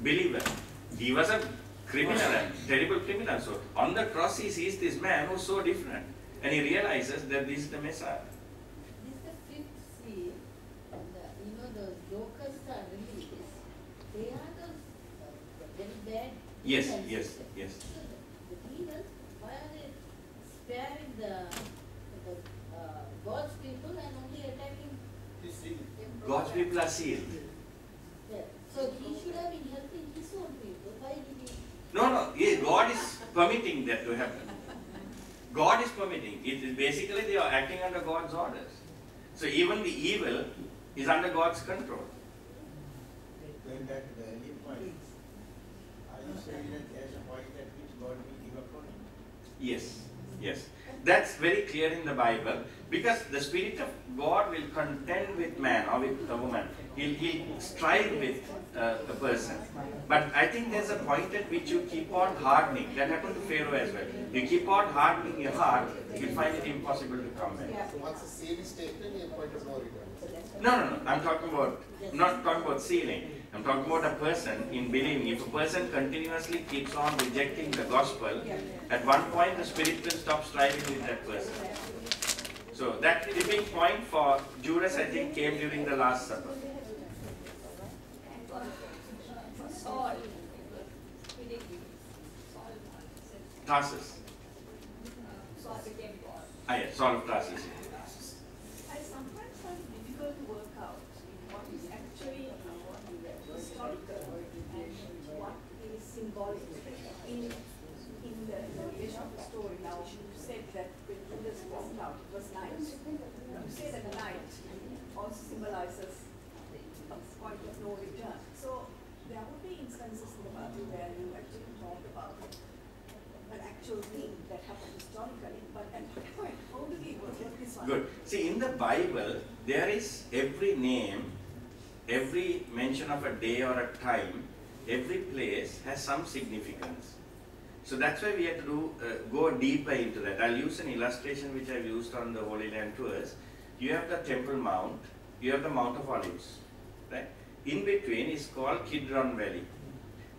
believer. He was a criminal, a terrible criminal. So on the cross he sees this man who's so different. And he realizes that this is the Messiah. This is the fifth seal. The locusts are released. They are the very bad. Yes, demons. yes, yes. So the demons, why are they sparing the God's people and only attacking? God's people are sealed. Yeah. So he should have been helping his own people. Why did he? No, yeah, God is permitting that to happen. God is permitting. It is basically they are acting under God's orders. So even the evil is under God's control. Going back to the earlier point, are you saying that there's a point at which God will give up on him? Yes, yes. That's very clear in the Bible, because the Spirit of God will contend with man or with a woman. He'll strive with a person. But I think there's a point at which you keep on hardening. That happened to Pharaoh as well. You keep on hardening your heart, you'll find it impossible to come back. So once the seal is taken, your point of no return. No. I'm talking about, not talking about sealing. I'm talking about a person in believing. If a person continuously keeps on rejecting the gospel, at one point the Spirit will stop striving with that person. So that tipping point for Judas, I think, came during the Last Supper. Tarsus. Yes, Saul of Tarsus. I sometimes find it difficult to work out what is actually historical and what is symbolic. In the interpretation of the story, now you said that when Judas walked out, it was night. You say that the night also symbolizes a point of no return. So there would be instances in the Bible where you actually talk about an actual thing that happened historically, but at what point, how do we work this one? Good. See, in the Bible, there is every name, every mention of a day or a time, every place has some significance. So that's why we have to go deeper into that. I'll use an illustration which I've used on the Holy Land tours. You have the Temple Mount, you have the Mount of Olives, right? In between is called Kidron Valley.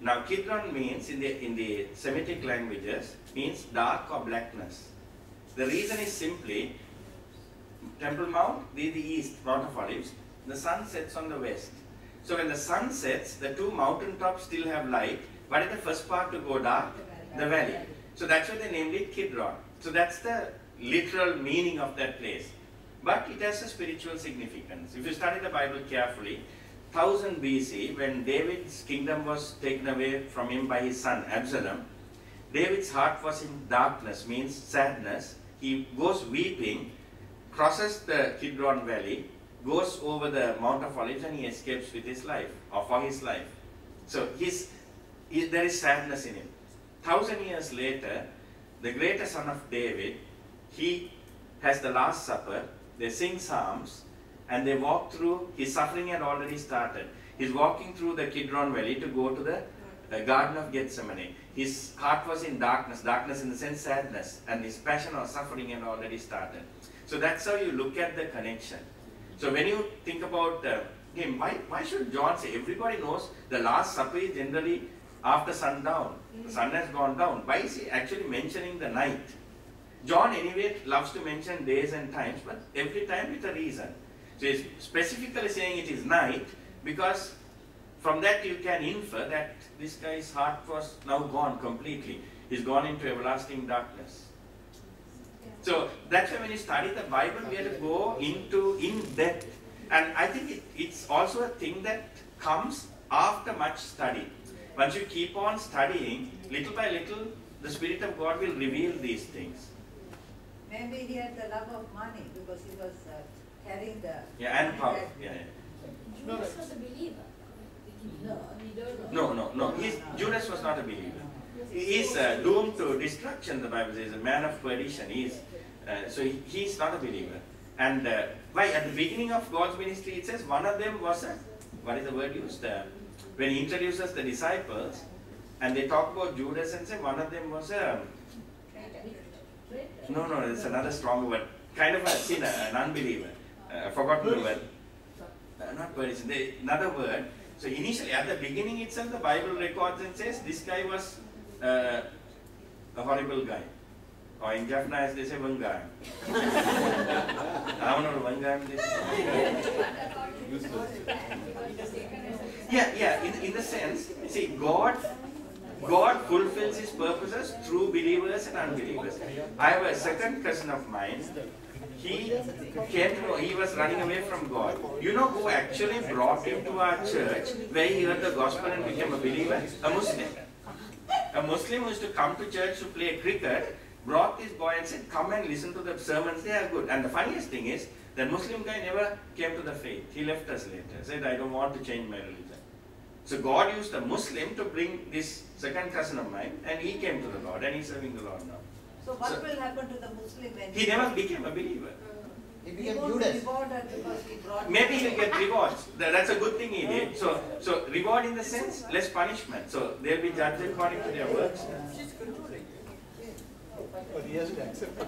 Now Kidron means in the Semitic languages means dark or blackness. The reason is simply Temple Mount, the east, Mount of Olives, the sun sets on the west. So when the sun sets, the two mountain tops still have light, but at the first part to go dark, the valley. So that's why they named it Kidron. So that's the literal meaning of that place. But it has a spiritual significance. If you study the Bible carefully, 1000 BC, when David's kingdom was taken away from him by his son Absalom, David's heart was in darkness, means sadness. He goes weeping, crosses the Kidron Valley, goes over the Mount of Olives, and he escapes with his life, or for his life. So there is sadness in him. 1000 years later, the greater son of David, he has the Last Supper, they sing psalms, and they walk through, his suffering had already started. He's walking through the Kidron Valley to go to the Garden of Gethsemane. His heart was in darkness, darkness in the sense sadness, and his passion or suffering had already started. So that's how you look at the connection. So when you think about him, why should John say, everybody knows the Last Supper is generally after sundown. The sun has gone down. Why is he actually mentioning the night? John anyway loves to mention days and times, but every time with a reason. So he's specifically saying it is night because from that you can infer that this guy's heart was now gone completely. He's gone into everlasting darkness. So that's why when you study the Bible, we have to go in depth. And I think it's also a thing that comes after much study. Once you keep on studying, little by little, the Spirit of God will reveal these things. Maybe he had the love of money because he was carrying the... Yeah, and power. Yeah. Judas was a believer. No, we don't know. No. Judas was not a believer. He is doomed to destruction, the Bible says, a man of perdition. So he's not a believer. And why? At the beginning of God's ministry, it says one of them was what is the word used? When he introduces the disciples, and they talk about Judas and say one of them was a... No, it's another strong word. Kind of a sinner, an unbeliever. I forgot the word. Not perdition. Another word. So initially, at the beginning itself, the Bible records and says this guy was a horrible guy. Or in Japanese they say Vangayam. I don't know Vangayam. Yeah. In the sense, see, God fulfills His purposes through believers and unbelievers. I have a second cousin of mine. He came to know he was running away from God. You know who actually brought him to our church, where he heard the gospel and became a believer? A Muslim. A Muslim who used to come to church to play cricket, brought this boy and said, come and listen to the sermons, they are good. And the funniest thing is, that Muslim guy never came to the faith. He left us later, said, I don't want to change my religion. So God used a Muslim to bring this second cousin of mine, and he came to the Lord, and he's serving the Lord now. So what will happen to the Muslim when he never became a believer? He became won't Judas. be rewarded because he brought Maybe he'll get rewards. That's a good thing he did. So reward in the sense, less punishment. So they'll be judged according to their works. But he has to accept it.